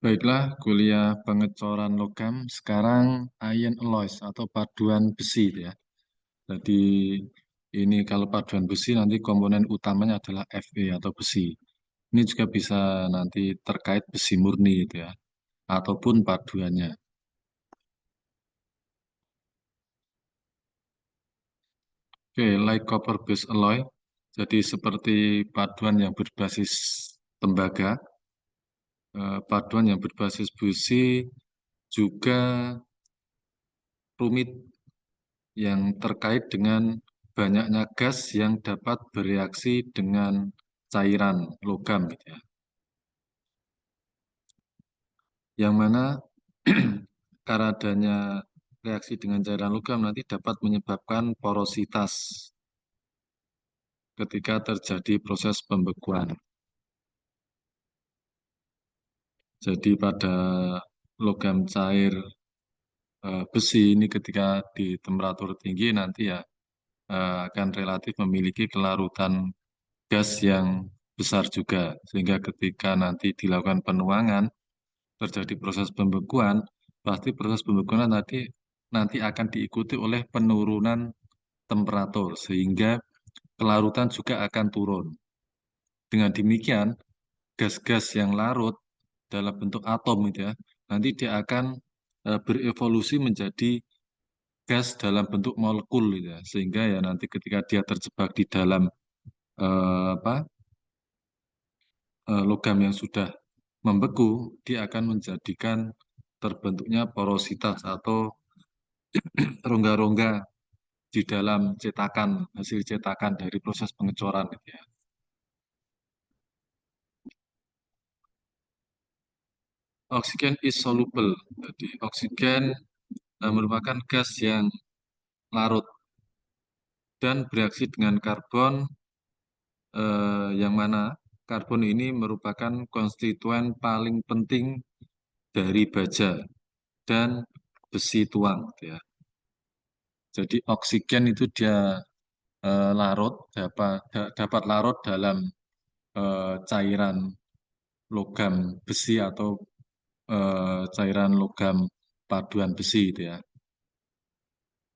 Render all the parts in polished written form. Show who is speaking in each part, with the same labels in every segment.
Speaker 1: Baiklah, kuliah pengecoran logam sekarang iron alloys atau paduan besi itu ya. Jadi ini kalau paduan besi nanti komponen utamanya adalah Fe atau besi. Ini juga bisa nanti terkait besi murni itu ya, ataupun paduannya. Oke, like copper based alloy. Jadi seperti paduan yang berbasis tembaga, paduan yang berbasis besi juga rumit yang terkait dengan banyaknya gas yang dapat bereaksi dengan cairan logam gitu ya. Yang mana karena adanya reaksi dengan cairan logam nanti dapat menyebabkan porositas ketika terjadi proses pembekuan. Jadi pada logam cair besi ini ketika di temperatur tinggi nanti ya akan relatif memiliki kelarutan gas yang besar juga, sehingga ketika nanti dilakukan penuangan, terjadi proses pembekuan, pasti proses pembekuan nanti akan diikuti oleh penurunan temperatur, sehingga kelarutan juga akan turun. Dengan demikian, gas-gas yang larut dalam bentuk atom itu ya, nanti dia akan berevolusi menjadi gas dalam bentuk molekul gitu ya, sehingga ya nanti ketika dia terjebak di dalam apa logam yang sudah membeku, dia akan menjadikan terbentuknya porositas atau rongga-rongga di dalam cetakan, hasil cetakan dari proses pengecoran gitu ya. Oksigen is soluble. Jadi oksigen merupakan gas yang larut dan bereaksi dengan karbon yang mana karbon ini merupakan konstituen paling penting dari baja dan besi tuang gitu ya. Jadi oksigen itu dia larut dapat larut dalam cairan logam besi atau cairan logam paduan besi itu ya.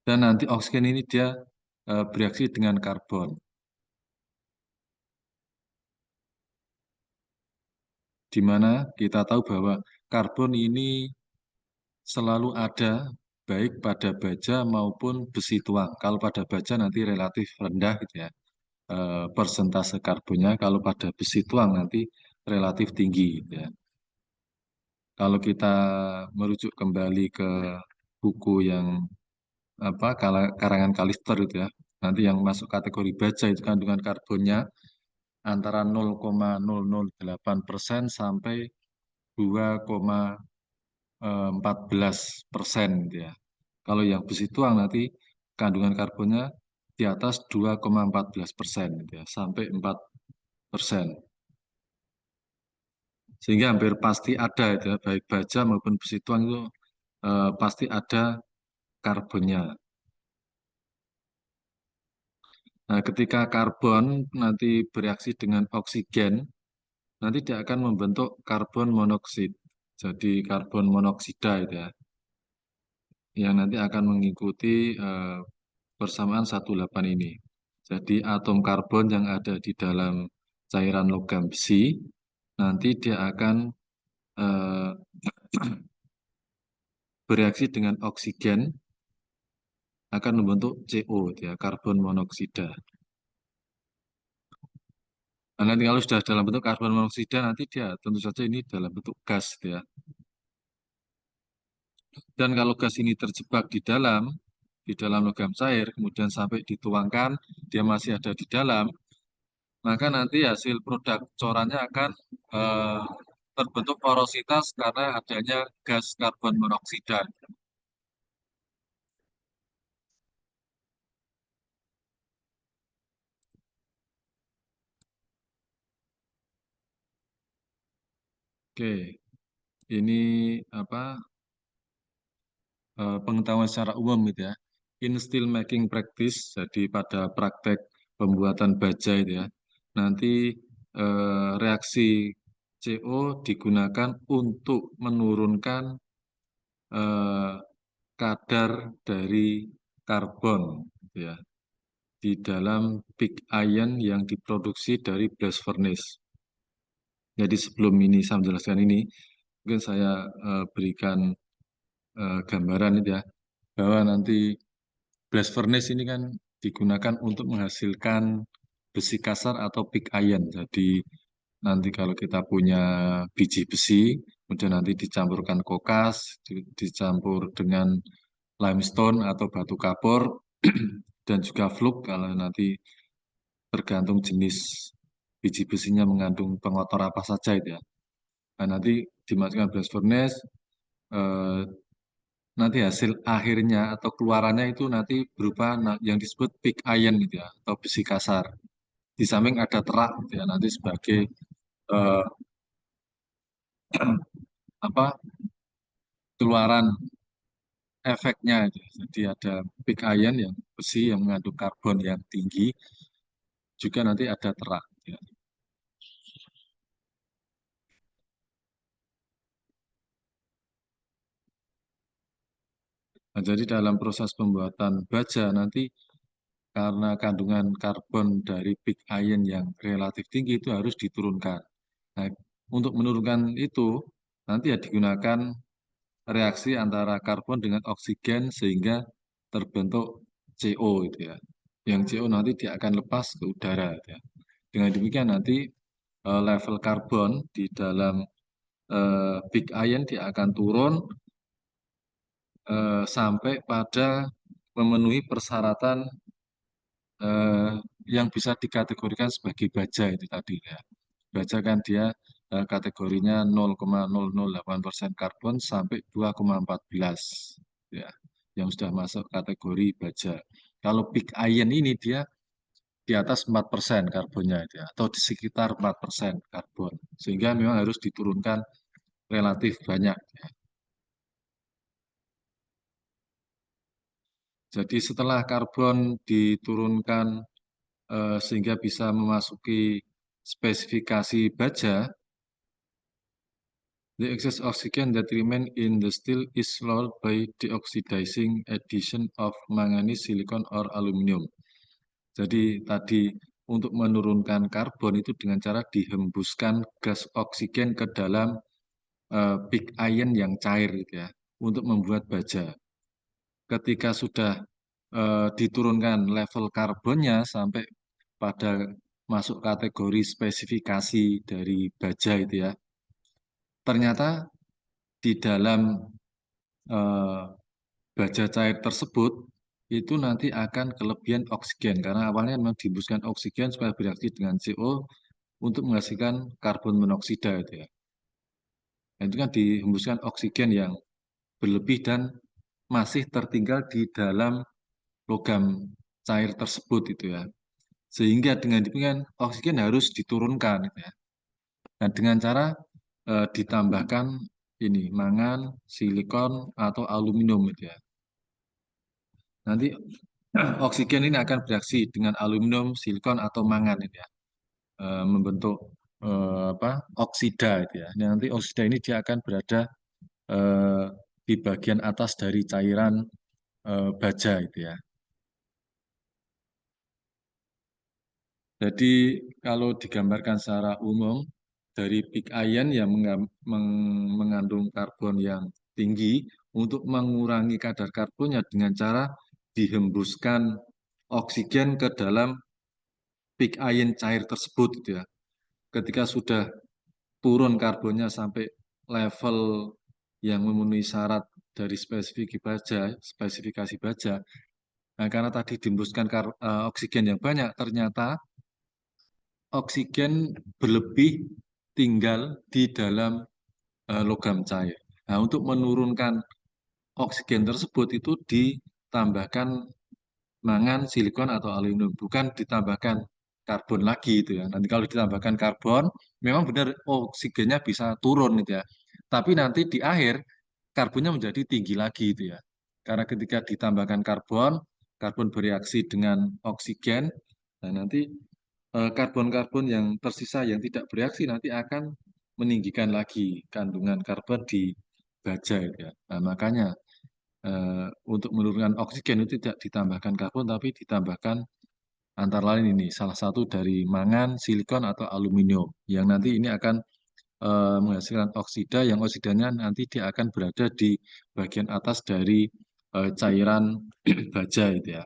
Speaker 1: Dan nanti oksigen ini dia bereaksi dengan karbon, di mana kita tahu bahwa karbon ini selalu ada baik pada baja maupun besi tuang. Kalau pada baja nanti relatif rendah gitu ya, persentase karbonnya. Kalau pada besi tuang nanti relatif tinggi gitu ya. Kalau kita merujuk kembali ke buku yang karangan Kalister itu ya, nanti yang masuk kategori baja itu kandungan karbonnya antara 0,008% sampai 2,14% gitu ya. Kalau yang besi tuang nanti kandungan karbonnya di atas 2,14% gitu ya, sampai 4%. Sehingga hampir pasti ada itu ya, baik baja maupun besi tuang itu pasti ada karbonnya. Nah, ketika karbon nanti bereaksi dengan oksigen, nanti dia akan membentuk karbon monoksida. Jadi karbon monoksida itu ya, yang nanti akan mengikuti persamaan 18 ini. Jadi atom karbon yang ada di dalam cairan logam besi, nanti dia akan eh, bereaksi dengan oksigen, akan membentuk CO, ya, karbon monoksida. Nah, nanti kalau sudah dalam bentuk karbon monoksida, nanti dia tentu saja ini dalam bentuk gas, ya. Dan kalau gas ini terjebak di dalam logam cair, kemudian sampai dituangkan, dia masih ada di dalam, maka nanti hasil produk corannya akan eh, terbentuk porositas karena adanya gas karbon monoksida. Oke, ini apa pengetahuan secara umum gitu ya. In steel making practice, jadi pada praktek pembuatan baja itu ya, nanti reaksi CO digunakan untuk menurunkan kadar dari karbon, gitu ya, di dalam pig iron yang diproduksi dari blast furnace. Jadi sebelum ini saya menjelaskan ini, mungkin saya berikan gambaran itu ya, bahwa nanti blast furnace ini kan digunakan untuk menghasilkan besi kasar atau pig iron. Jadi nanti kalau kita punya biji besi, kemudian nanti dicampurkan kokas, dicampur dengan limestone atau batu kapur, dan juga fluk kalau nanti tergantung jenis biji besinya mengandung pengotor apa saja itu ya. Nah, nanti dimasukkan blast furnace, eh, nanti hasil akhirnya atau keluarannya itu nanti berupa yang disebut pig iron gitu ya, atau besi kasar. Di samping ada terak gitu ya, nanti sebagai eh, apa keluaran efeknya itu. Jadi ada pig iron yang besi yang mengandung karbon yang tinggi, juga nanti ada terak gitu ya. Nah, jadi dalam proses pembuatan baja nanti karena kandungan karbon dari pig iron yang relatif tinggi itu harus diturunkan. Nah, untuk menurunkan itu nanti ya digunakan reaksi antara karbon dengan oksigen sehingga terbentuk CO itu ya. Yang CO nanti dia akan lepas ke udara gitu ya. Dengan demikian nanti level karbon di dalam pig iron dia akan turun sampai pada memenuhi persyaratan eh, yang bisa dikategorikan sebagai baja itu tadi ya. Baja kan dia kategorinya 0,008% karbon sampai 2,14 ya, yang sudah masuk kategori baja. Kalau big iron ini dia di atas 4% karbonnya itu ya, atau di sekitar 4% karbon. Sehingga memang harus diturunkan relatif banyak. Ya. Jadi setelah karbon diturunkan sehingga bisa memasuki spesifikasi baja, the excess oxygen that remain in the steel is lowered by deoxidizing addition of manganese, silicon, or aluminium. Jadi tadi untuk menurunkan karbon itu dengan cara dihembuskan gas oksigen ke dalam pig iron yang cair gitu ya, untuk membuat baja. Ketika sudah diturunkan level karbonnya sampai pada masuk kategori spesifikasi dari baja itu ya, ternyata di dalam eh, baja cair tersebut itu nanti akan kelebihan oksigen karena awalnya memang dihembuskan oksigen supaya bereaksi dengan CO untuk menghasilkan karbon monoksida itu ya. Nah, itu kan dihembuskan oksigen yang berlebih dan masih tertinggal di dalam logam cair tersebut itu ya. Sehingga dengan demikian oksigen harus diturunkan gitu ya. Dan dengan cara ditambahkan ini mangan, silikon atau aluminium gitu ya. Nanti oksigen ini akan bereaksi dengan aluminium, silikon atau mangan itu ya. Membentuk apa? Oksida itu ya. Nanti oksida ini dia akan berada eh, di bagian atas dari cairan baja itu ya. Jadi kalau digambarkan secara umum dari pig iron yang mengandung karbon yang tinggi untuk mengurangi kadar karbonnya dengan cara dihembuskan oksigen ke dalam pig iron cair tersebut gitu ya. Ketika sudah turun karbonnya sampai level yang memenuhi syarat dari spesifikasi baja. Nah, karena tadi dihembuskan oksigen yang banyak, ternyata oksigen berlebih tinggal di dalam logam cair. Nah, untuk menurunkan oksigen tersebut itu ditambahkan mangan, silikon atau aluminium, bukan ditambahkan karbon lagi itu ya. Nanti kalau ditambahkan karbon, memang benar oksigennya bisa turun itu ya. Tapi nanti di akhir karbonnya menjadi tinggi lagi itu ya. Karena ketika ditambahkan karbon, karbon bereaksi dengan oksigen, dan nanti karbon-karbon yang tersisa yang tidak bereaksi nanti akan meninggikan lagi kandungan karbon di baja gitu ya. Nah, makanya untuk menurunkan oksigen itu tidak ditambahkan karbon tapi ditambahkan antara lain ini salah satu dari mangan, silikon atau aluminium yang nanti ini akan menghasilkan oksida yang oksidanya nanti dia akan berada di bagian atas dari cairan baja itu ya.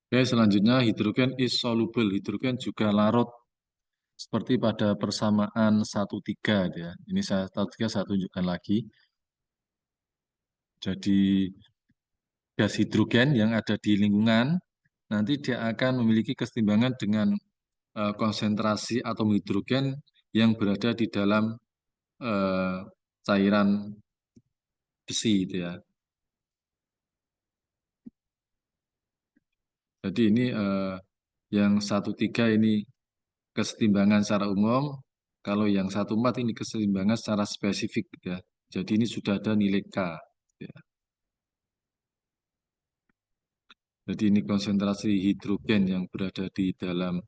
Speaker 1: Oke, selanjutnya hidrogen is soluble. Hidrogen juga larut seperti pada persamaan 1,3 ya. Ini saya 1,3 saya tunjukkan lagi. Jadi gas hidrogen yang ada di lingkungan nanti dia akan memiliki kesetimbangan dengan konsentrasi atom hidrogen yang berada di dalam eh, cairan besi itu ya. Jadi ini yang 1,3 ini kesetimbangan secara umum, kalau yang 1,4 ini kesetimbangan secara spesifik ya. Jadi ini sudah ada nilai K. Ya. Jadi ini konsentrasi hidrogen yang berada di dalam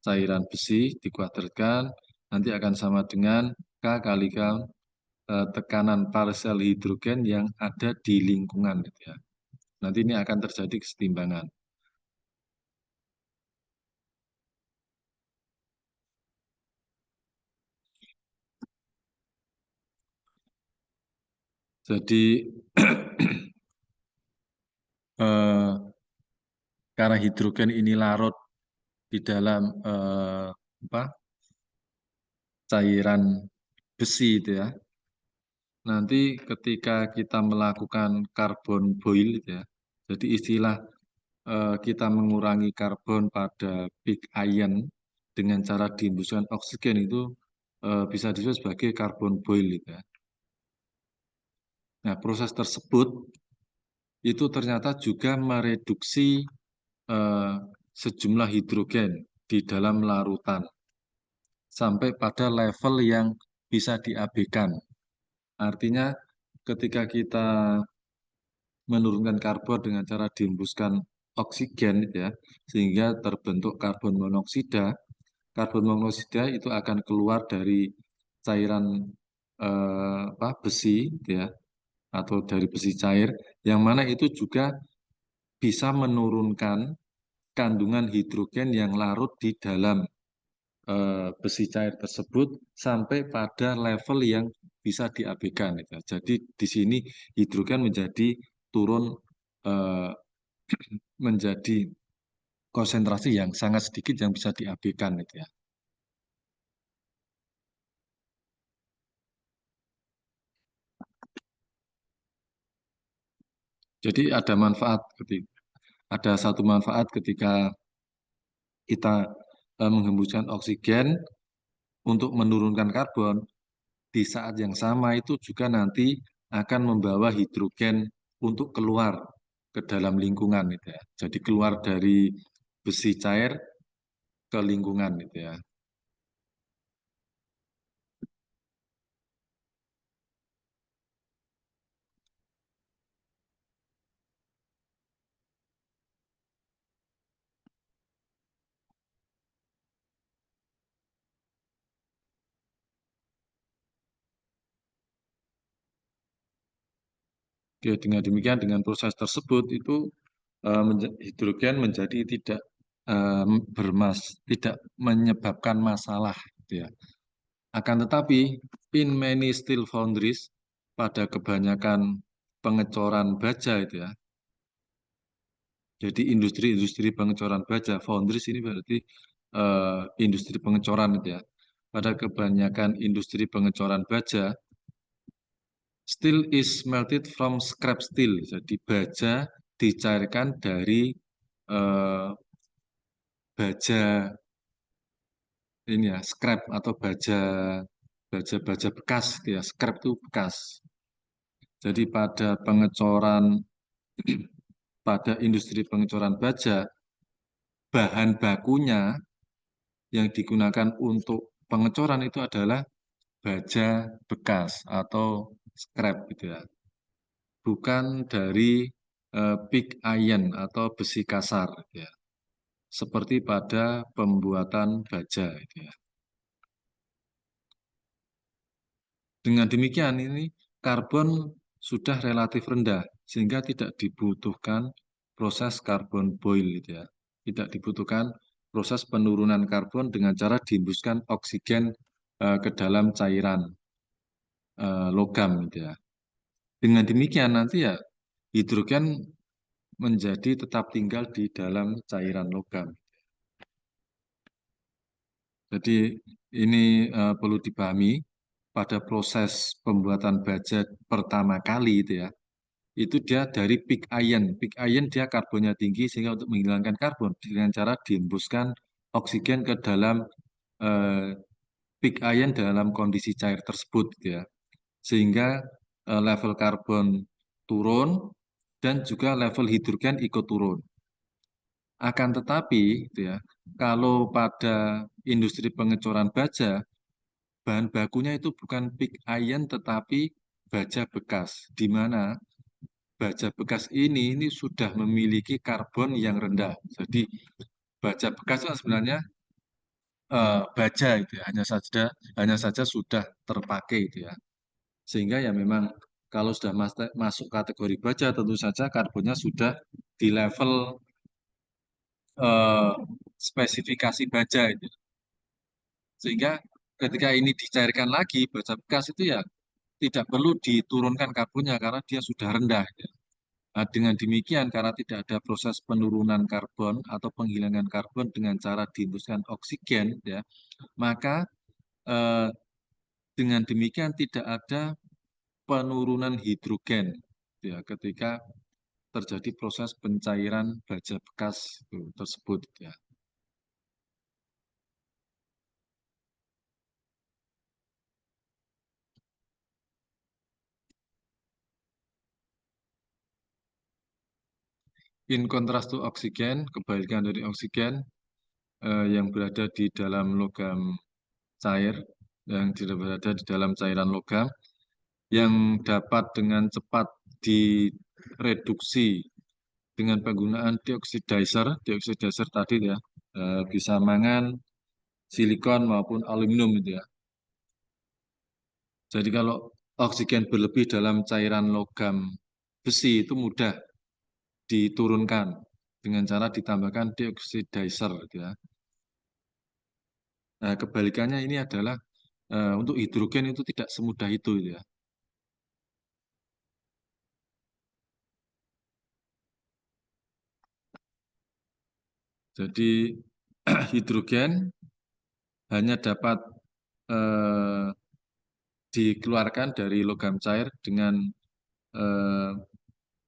Speaker 1: cairan besi dikuadratkan nanti akan sama dengan K kali K tekanan parsial hidrogen yang ada di lingkungan gitu ya. Nanti ini akan terjadi kesetimbangan. Jadi karena hidrogen ini larut di dalam apa, cairan besi itu ya. Nanti ketika kita melakukan karbon boil itu ya. Jadi istilah kita mengurangi karbon pada big ion dengan cara dihembuskan oksigen itu bisa disebut sebagai karbon boil gitu ya. Nah, proses tersebut itu ternyata juga mereduksi eh, sejumlah hidrogen di dalam larutan sampai pada level yang bisa diabaikan. Artinya ketika kita menurunkan karbon dengan cara dihembuskan oksigen gitu ya, sehingga terbentuk karbon monoksida. Karbon monoksida itu akan keluar dari cairan besi gitu ya, atau dari besi cair, yang mana itu juga bisa menurunkan kandungan hidrogen yang larut di dalam besi cair tersebut sampai pada level yang bisa diabaikan. Gitu. Jadi di sini hidrogen menjadi turun eh, menjadi konsentrasi yang sangat sedikit yang bisa diabaikan. Gitu ya. Jadi ada manfaat ketika ada satu manfaat ketika kita menghembuskan oksigen untuk menurunkan karbon di saat yang sama itu juga nanti akan membawa hidrogen untuk keluar ke dalam lingkungan gitu ya. Jadi keluar dari besi cair ke lingkungan gitu ya. Oke, dengan demikian dengan proses tersebut itu hidrogen menjadi tidak tidak menyebabkan masalah gitu ya. Akan tetapi in many steel foundries pada kebanyakan pengecoran baja itu ya. Jadi industri-industri pengecoran baja, foundries ini berarti industri pengecoran itu ya. Pada kebanyakan industri pengecoran baja, steel is melted from scrap steel. Jadi baja dicairkan dari eh, baja ini ya, scrap atau baja bekas gitu ya. Scrap itu bekas. Jadi pada pengecoran pada industri pengecoran baja, bahan bakunya yang digunakan untuk pengecoran itu adalah baja bekas atau scrap gitu ya. Bukan dari pig iron atau besi kasar, ya. Seperti pada pembuatan baja, gitu ya. Dengan demikian ini karbon sudah relatif rendah sehingga tidak dibutuhkan proses karbon boil, gitu ya. Tidak dibutuhkan proses penurunan karbon dengan cara dihembuskan oksigen ke dalam cairan logam, gitu ya. Dengan demikian nanti ya hidrogen menjadi tetap tinggal di dalam cairan logam. Jadi ini perlu dipahami pada proses pembuatan baja pertama kali itu dia dari pig iron. Pig iron dia karbonnya tinggi sehingga untuk menghilangkan karbon dengan cara dihembuskan oksigen ke dalam eh, pig iron dalam kondisi cair tersebut, gitu ya. Sehingga level karbon turun dan juga level hidrogen ikut turun. Akan tetapi, gitu ya, kalau pada industri pengecoran baja, bahan bakunya itu bukan pig iron tetapi baja bekas, di mana baja bekas ini sudah memiliki karbon yang rendah. Jadi baja bekas itu sebenarnya baja itu ya, hanya saja sudah terpakai itu ya. Sehingga ya memang kalau sudah masuk kategori baja tentu saja karbonnya sudah di level eh, spesifikasi baja itu. Sehingga ketika ini dicairkan lagi baja bekas itu ya tidak perlu diturunkan karbonnya karena dia sudah rendah, ya. Nah, dengan demikian, karena tidak ada proses penurunan karbon atau penghilangan karbon dengan cara dihembuskan oksigen, ya, maka eh, dengan demikian tidak ada penurunan hidrogen, ya, ketika terjadi proses pencairan baja bekas tersebut, ya. In contrast to oksigen, kebalikan dari oksigen yang berada di dalam logam cair, yang tidak berada di dalam cairan logam, yang dapat dengan cepat direduksi dengan penggunaan dioksidizer. Dioksidizer tadi ya, bisa mangan, silikon maupun aluminium itu ya. Jadi kalau oksigen berlebih dalam cairan logam besi itu mudah diturunkan dengan cara ditambahkan dioksidizer gitu ya. Nah, kebalikannya ini adalah untuk hidrogen itu tidak semudah itu gitu ya. Jadi hidrogen hanya dapat eh, dikeluarkan dari logam cair dengan eh,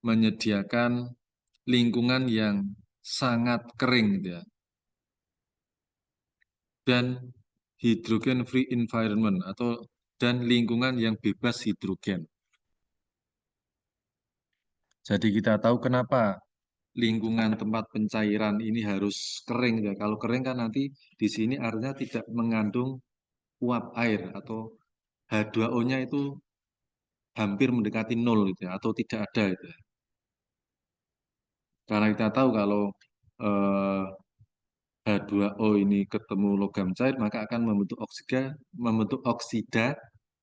Speaker 1: menyediakan lingkungan yang sangat kering gitu ya, dan hidrogen free environment atau dan lingkungan yang bebas hidrogen. Jadi kita tahu kenapa lingkungan tempat pencairan ini harus kering ya. Kalau kering kan nanti di sini artinya tidak mengandung uap air atau H2O-nya itu hampir mendekati nol gitu ya, atau tidak ada gitu ya. Karena kita tahu kalau eh, H2O ini ketemu logam cair maka akan membentuk oksida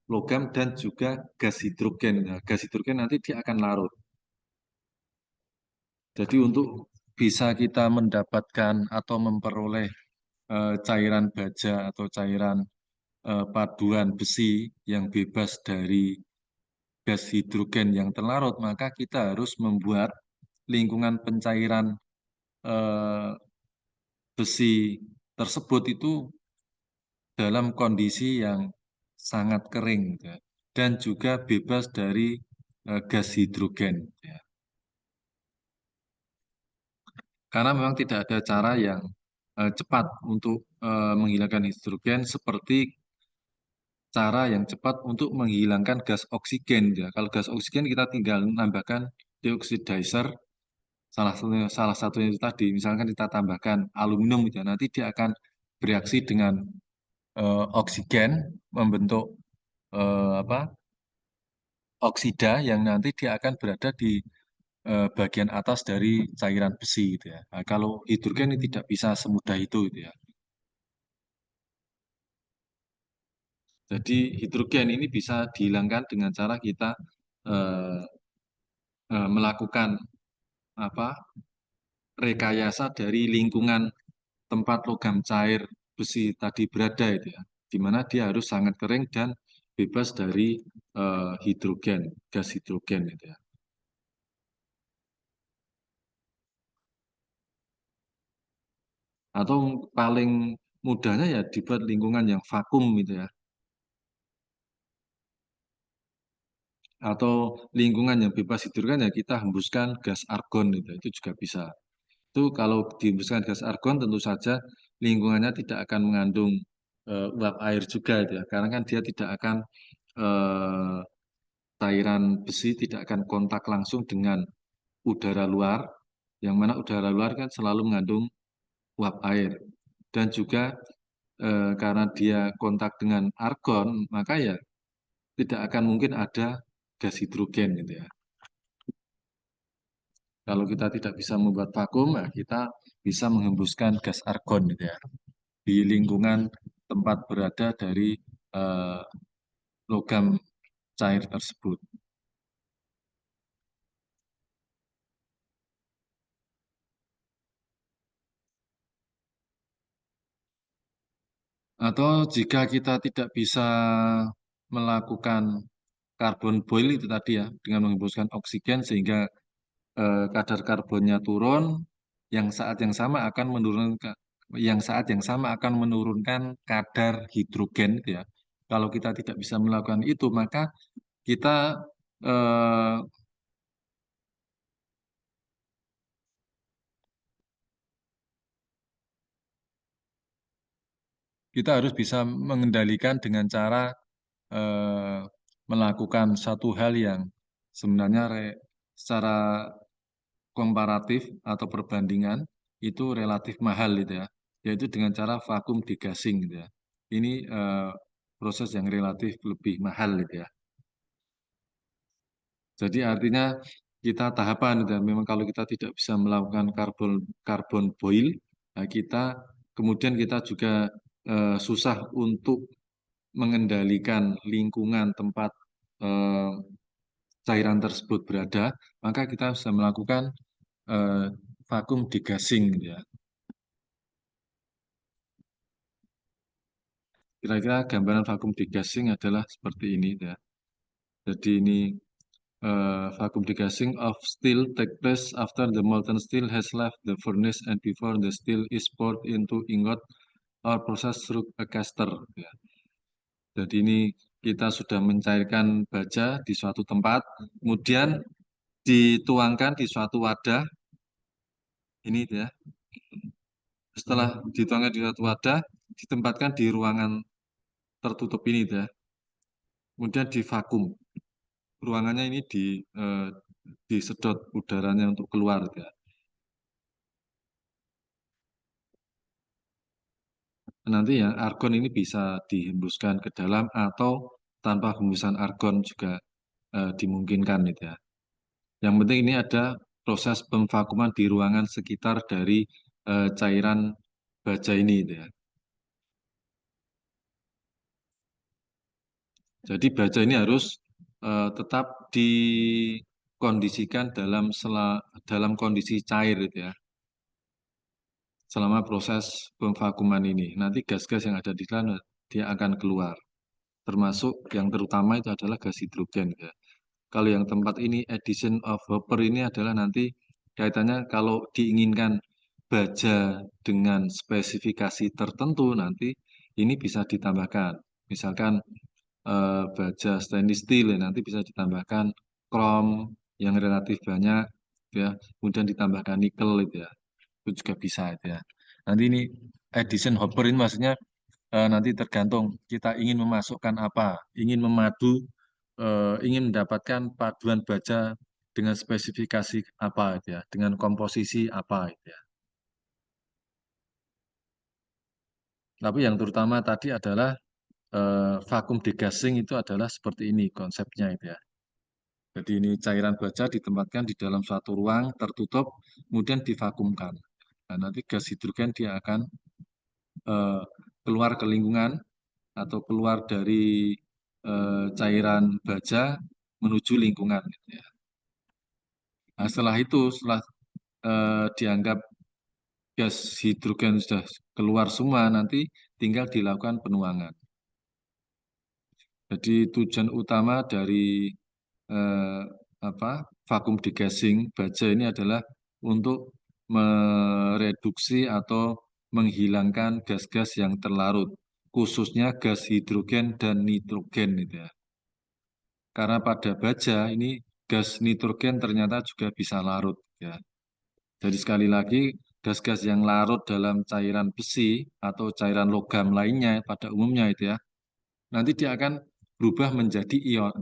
Speaker 1: logam dan juga gas hidrogen. Nah, gas hidrogen nanti dia akan larut. Jadi untuk bisa kita mendapatkan atau memperoleh cairan baja atau cairan paduan besi yang bebas dari gas hidrogen yang terlarut, maka kita harus membuat lingkungan pencairan eh, besi tersebut itu dalam kondisi yang sangat kering ya, dan juga bebas dari gas hidrogen ya. Karena memang tidak ada cara yang cepat untuk menghilangkan hidrogen seperti cara yang cepat untuk menghilangkan gas oksigen ya. Kalau gas oksigen kita tinggal menambahkan deoxidizer, salah satunya itu tadi, misalkan kita tambahkan aluminium ya, nanti dia akan bereaksi dengan oksigen membentuk apa oksida yang nanti dia akan berada di bagian atas dari cairan besi gitu ya. Nah, kalau hidrogen ini tidak bisa semudah itu gitu ya. Jadi hidrogen ini bisa dihilangkan dengan cara kita eh, melakukan apa rekayasa dari lingkungan tempat logam cair besi tadi berada itu ya, di mana dia harus sangat kering dan bebas dari hidrogen, gas hidrogen itu ya. Atau paling mudahnya ya dibuat lingkungan yang vakum gitu ya, atau lingkungan yang bebas hidrogen ya kita hembuskan gas argon gitu, itu juga bisa. Itu kalau dihembuskan gas argon tentu saja lingkungannya tidak akan mengandung uap air juga itu ya, karena kan dia tidak akan eh, cairan besi tidak akan kontak langsung dengan udara luar, yang mana udara luar kan selalu mengandung uap air. Dan juga karena dia kontak dengan argon, maka ya tidak akan mungkin ada gas hidrogen gitu ya. Kalau kita tidak bisa membuat vakum, ya kita bisa menghembuskan gas argon gitu ya di lingkungan tempat berada dari eh, logam cair tersebut. Atau jika kita tidak bisa melakukan karbon boil itu tadi ya, dengan menghembuskan oksigen sehingga kadar karbonnya turun, yang saat yang sama akan menurunkan kadar hidrogen gitu ya. Kalau kita tidak bisa melakukan itu, maka kita eh, kita harus bisa mengendalikan dengan cara eh, melakukan satu hal yang sebenarnya secara komparatif atau perbandingan itu relatif mahal gitu ya, yaitu dengan cara vakum degassing gitu ya. Ini proses yang relatif lebih mahal gitu ya. Jadi artinya kita tahapan gitu ya. Memang kalau kita tidak bisa melakukan karbon karbon boil, nah kemudian kita juga susah untuk mengendalikan lingkungan tempat eh, cairan tersebut berada, maka kita bisa melakukan eh, vakum degassing gitu ya. Kira-kira gambaran vakum degassing adalah seperti ini ya. Jadi ini vacuum degassing of steel take place after the molten steel has left the furnace and before the steel is poured into ingot or processed through a caster. Ya. Jadi ini kita sudah mencairkan baja di suatu tempat, kemudian dituangkan di suatu wadah, ini ya. Setelah dituangkan di suatu wadah, ditempatkan di ruangan tertutup ini ya. Kemudian divakum. Ruangannya ini disedot udaranya untuk keluar ya. Nanti ya argon ini bisa dihembuskan ke dalam atau tanpa hembusan argon juga dimungkinkan gitu ya. Yang penting ini ada proses pemvakuman di ruangan sekitar dari cairan baja ini gitu ya. Jadi baja ini harus tetap dikondisikan dalam kondisi cair gitu ya selama proses pemvakuman ini. Nanti gas-gas yang ada di sana dia akan keluar. Termasuk yang terutama itu adalah gas hidrogen ya. Kalau yang tempat ini addition of hopper ini adalah nanti kaitannya kalau diinginkan baja dengan spesifikasi tertentu nanti ini bisa ditambahkan. Misalkan baja stainless steel ya, nanti bisa ditambahkan krom yang relatif banyak ya, kemudian ditambahkan nikel itu ya. Itu juga bisa itu ya. Nanti ini addition hopper ini maksudnya nanti tergantung kita ingin memasukkan apa, ingin mendapatkan paduan baja dengan spesifikasi apa itu ya, dengan komposisi apa itu ya. Tapi yang terutama tadi adalah vakum degassing itu adalah seperti ini konsepnya itu ya. Jadi ini cairan baja ditempatkan di dalam suatu ruang tertutup, kemudian divakumkan. Nah, nanti gas hidrogen dia akan eh, keluar ke lingkungan atau keluar dari cairan baja menuju lingkungan, gitu ya. Nah, setelah itu, setelah dianggap gas hidrogen sudah keluar semua, nanti tinggal dilakukan penuangan. Jadi tujuan utama dari eh, apa vakum degassing baja ini adalah untuk mereduksi atau menghilangkan gas-gas yang terlarut, khususnya gas hidrogen dan nitrogen itu ya. Karena pada baja ini gas nitrogen ternyata juga bisa larut ya. Jadi sekali lagi gas-gas yang larut dalam cairan besi atau cairan logam lainnya pada umumnya itu ya, nanti dia akan berubah menjadi ion,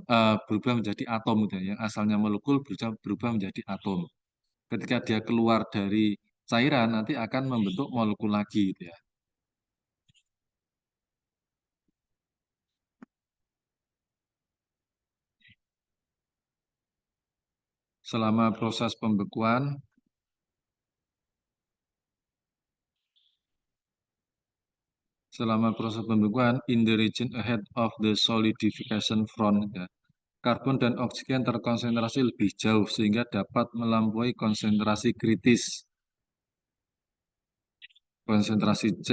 Speaker 1: berubah menjadi atom gitu ya. Yang asalnya molekul berubah menjadi atom. Ketika dia keluar dari cairan nanti akan membentuk molekul lagi gitu ya. Selama proses pembekuan, in the region ahead of the solidification front ya, karbon dan oksigen terkonsentrasi lebih jauh sehingga dapat melampaui konsentrasi kritis. Konsentrasi C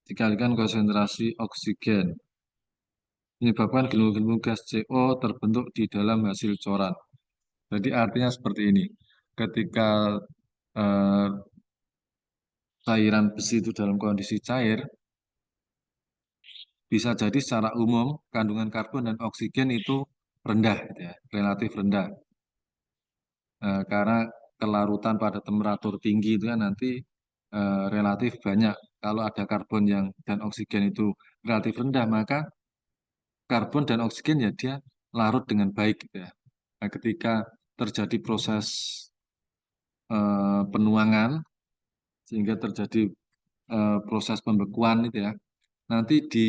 Speaker 1: dikalikan konsentrasi oksigen menyebabkan gelembung-gelembung gas CO terbentuk di dalam hasil coran. Jadi artinya seperti ini. Ketika eh, cairan besi itu dalam kondisi cair, bisa jadi secara umum kandungan karbon dan oksigen itu rendah, gitu ya, relatif rendah. Karena kelarutan pada temperatur tinggi itu kan nanti relatif banyak. Kalau ada karbon yang dan oksigen itu relatif rendah, maka karbon dan oksigen ya dia larut dengan baik, gitu ya. Nah, ketika terjadi proses penuangan sehingga terjadi proses pembekuan itu ya. Nanti di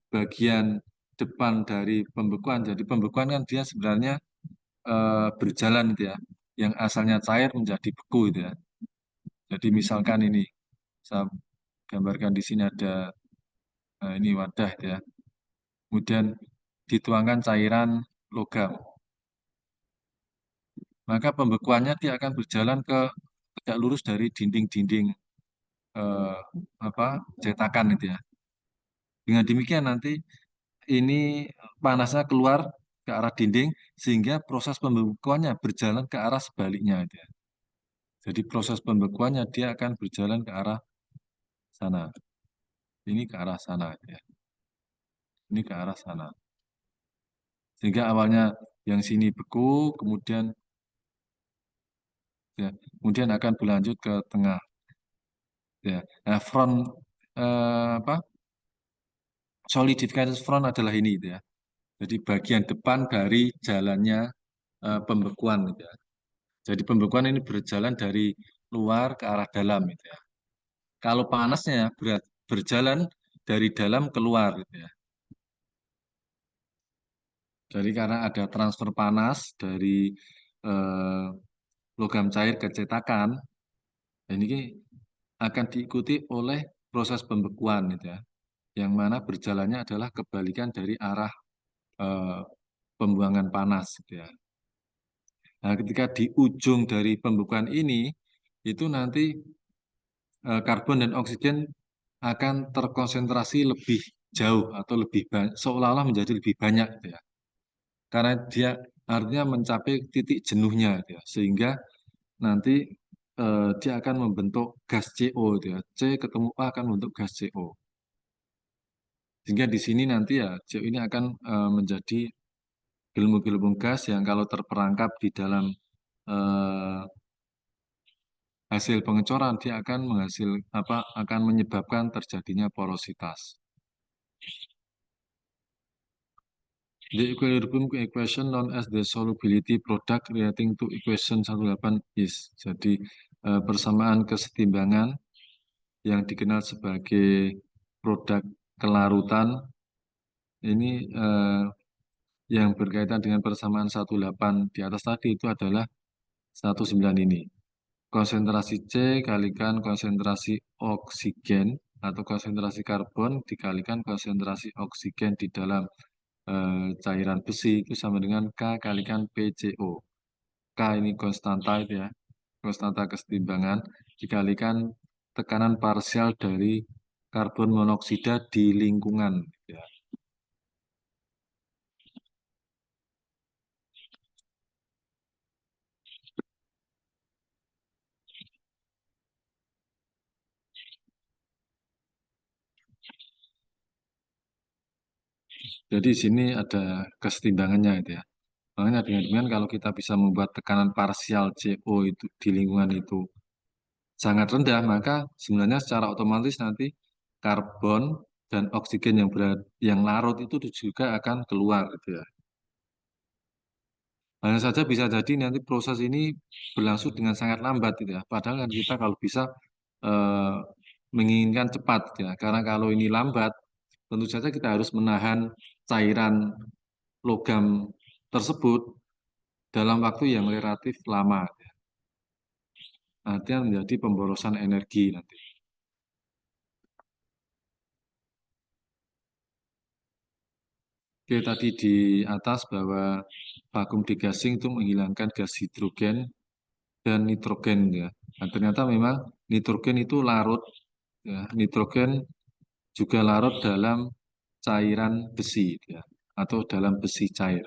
Speaker 1: bagian depan dari pembekuan, jadi pembekuan kan dia sebenarnya berjalan itu ya. Yang asalnya cair menjadi beku itu ya. Jadi misalkan ini saya gambarkan di sini ada ini wadah itu ya. Kemudian dituangkan cairan logam. Maka pembekuannya dia akan berjalan ke tegak lurus dari dinding-dinding eh, apa cetakan itu ya. Dengan demikian nanti ini panasnya keluar ke arah dinding sehingga proses pembekuannya berjalan ke arah sebaliknya itu ya. Jadi proses pembekuannya dia akan berjalan ke arah sana. Ini ke arah sana gitu ya. Ini ke arah sana. Sehingga awalnya yang sini beku, kemudian ya, kemudian akan berlanjut ke tengah ya. Nah, front apa? Solidification front adalah ini gitu ya. Jadi bagian depan dari jalannya pembekuan gitu ya. Jadi pembekuan ini berjalan dari luar ke arah dalam gitu ya. Kalau panasnya berjalan dari dalam keluar gitu ya. Jadi karena ada transfer panas dari eh, logam cair ke cetakan, dan ini akan diikuti oleh proses pembekuan gitu ya. Yang mana berjalannya adalah kebalikan dari arah eh, pembuangan panas gitu ya. Nah, ketika di ujung dari pembekuan ini itu nanti karbon dan oksigen akan terkonsentrasi lebih jauh atau lebih banyak, seolah-olah menjadi lebih banyak gitu ya. Karena dia artinya mencapai titik jenuhnya gitu ya. Sehingga nanti dia akan membentuk gas CO gitu ya. C ketemu A akan membentuk gas CO. Sehingga di sini nanti ya CO ini akan menjadi gelembung-gelembung gas yang kalau terperangkap di dalam eh, hasil pengecoran dia akan akan menyebabkan terjadinya porositas. The equilibrium equation known as the solubility product relating to equation 18 is. Jadi persamaan kesetimbangan yang dikenal sebagai produk kelarutan Ini yang berkaitan dengan persamaan 18 di atas tadi itu adalah 19 ini. Konsentrasi C kalikan konsentrasi oksigen atau konsentrasi karbon dikalikan konsentrasi oksigen di dalam cairan besi itu sama dengan K kalikan PCO. K ini konstanta itu ya, konstanta kesetimbangan dikalikan tekanan parsial dari karbon monoksida di lingkungan. Ya. Jadi di sini ada kesetimbangannya itu ya. Makanya dengan kalau kita bisa membuat tekanan parsial CO itu di lingkungan itu sangat rendah, maka sebenarnya secara otomatis nanti karbon dan oksigen yang larut itu juga akan keluar gitu ya. Hanya saja bisa jadi nanti proses ini berlangsung dengan sangat lambat gitu ya. Padahal kan kita kalau bisa eh, menginginkan cepat gitu ya. Karena kalau ini lambat, tentu saja kita harus menahan cairan logam tersebut dalam waktu yang relatif lama. Artinya menjadi pemborosan energi nanti. Oke, tadi di atas bahwa vakum degassing itu menghilangkan gas hidrogen dan nitrogen ya. Nah, ternyata memang nitrogen itu larut ya. Nitrogen juga larut dalam cairan besi ya, atau dalam besi cair.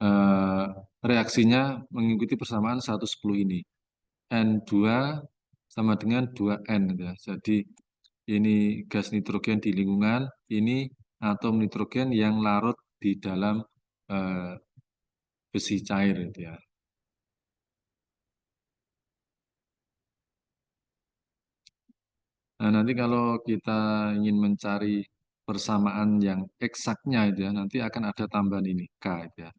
Speaker 1: Eh, reaksinya mengikuti persamaan 110 ini. N2 sama dengan 2N ya. Jadi ini gas nitrogen di lingkungan, ini atom nitrogen yang larut di dalam eh, besi cair itu ya. Nah, nanti kalau kita ingin mencari persamaan yang eksaknya itu ya, nanti akan ada tambahan ini K itu ya.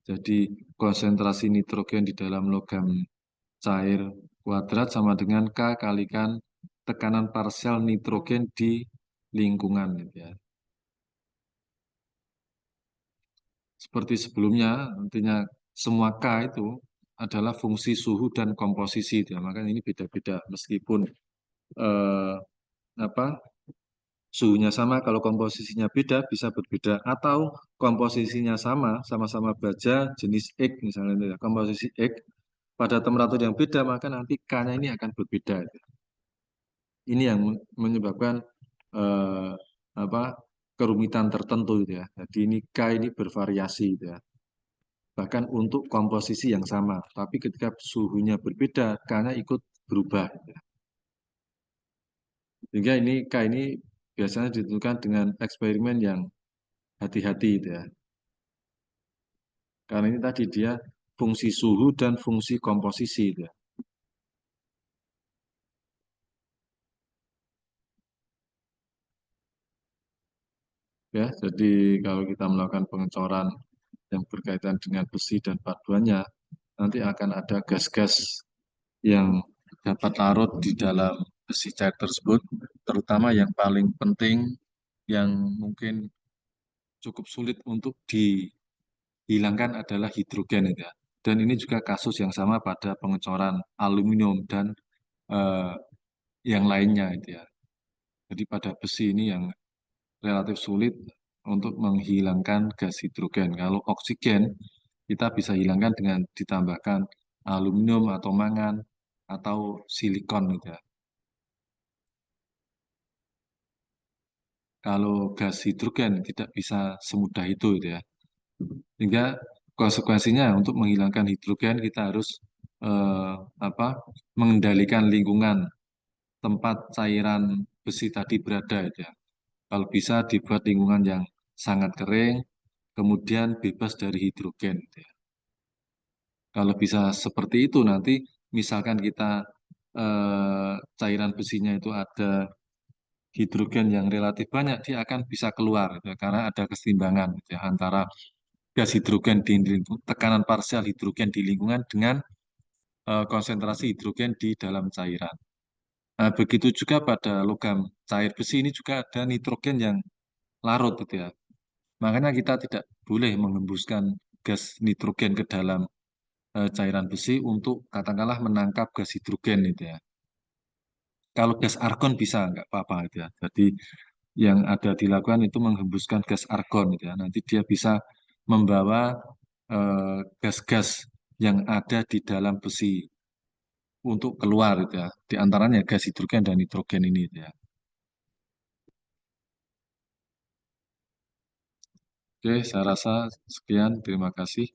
Speaker 1: Jadi konsentrasi nitrogen di dalam logam cair kuadrat sama dengan K kalikan tekanan parsial nitrogen di lingkungan gitu ya. Seperti sebelumnya, nantinya semua K itu adalah fungsi suhu dan komposisi gitu ya. Makanya ini beda-beda meskipun eh, apa suhunya sama, kalau komposisinya beda bisa berbeda, atau komposisinya sama, sama-sama baja jenis X misalnya itu ya. Komposisi X pada temperatur yang beda maka nanti K-nya ini akan berbeda. Ini yang menyebabkan eh, apa kerumitan tertentu gitu ya. Jadi ini K ini bervariasi gitu ya. Bahkan untuk komposisi yang sama, tapi ketika suhunya berbeda, K-nya ikut berubah gitu ya. Sehingga ini K ini biasanya ditentukan dengan eksperimen yang hati-hati gitu ya. Karena ini tadi dia fungsi suhu dan fungsi komposisi gitu ya. Ya, jadi kalau kita melakukan pengecoran yang berkaitan dengan besi dan paduannya, nanti akan ada gas-gas yang dapat larut di dalam besi cair tersebut, terutama yang paling penting yang mungkin cukup sulit untuk dihilangkan adalah hidrogen itu ya. Dan ini juga kasus yang sama pada pengecoran aluminium dan eh, yang lainnya itu ya. Jadi pada besi ini yang relatif sulit untuk menghilangkan gas hidrogen. Kalau oksigen kita bisa hilangkan dengan ditambahkan aluminium atau mangan atau silikon gitu ya. Kalau gas hidrogen tidak bisa semudah itu gitu ya. Sehingga konsekuensinya untuk menghilangkan hidrogen kita harus eh, apa mengendalikan lingkungan tempat cairan besi tadi berada gitu ya. Kalau bisa dibuat lingkungan yang sangat kering, kemudian bebas dari hidrogen gitu ya. Kalau bisa seperti itu nanti misalkan kita cairan besinya itu ada hidrogen yang relatif banyak, dia akan bisa keluar gitu ya, karena ada keseimbangan gitu ya, antara gas hidrogen di lingkungan, tekanan parsial hidrogen di lingkungan dengan konsentrasi hidrogen di dalam cairan. Nah, begitu juga pada logam cair besi ini juga ada nitrogen yang larut gitu ya. Makanya kita tidak boleh mengembuskan gas nitrogen ke dalam cairan besi untuk katakanlah menangkap gas hidrogen itu ya. Kalau gas argon bisa nggak apa-apa gitu ya. Jadi yang ada dilakukan itu menghembuskan gas argon gitu ya. Nanti dia bisa membawa gas-gas yang ada di dalam besi untuk keluar gitu ya. Di antaranya gas hidrogen dan nitrogen ini gitu ya. Oke, saya rasa sekian. Terima kasih.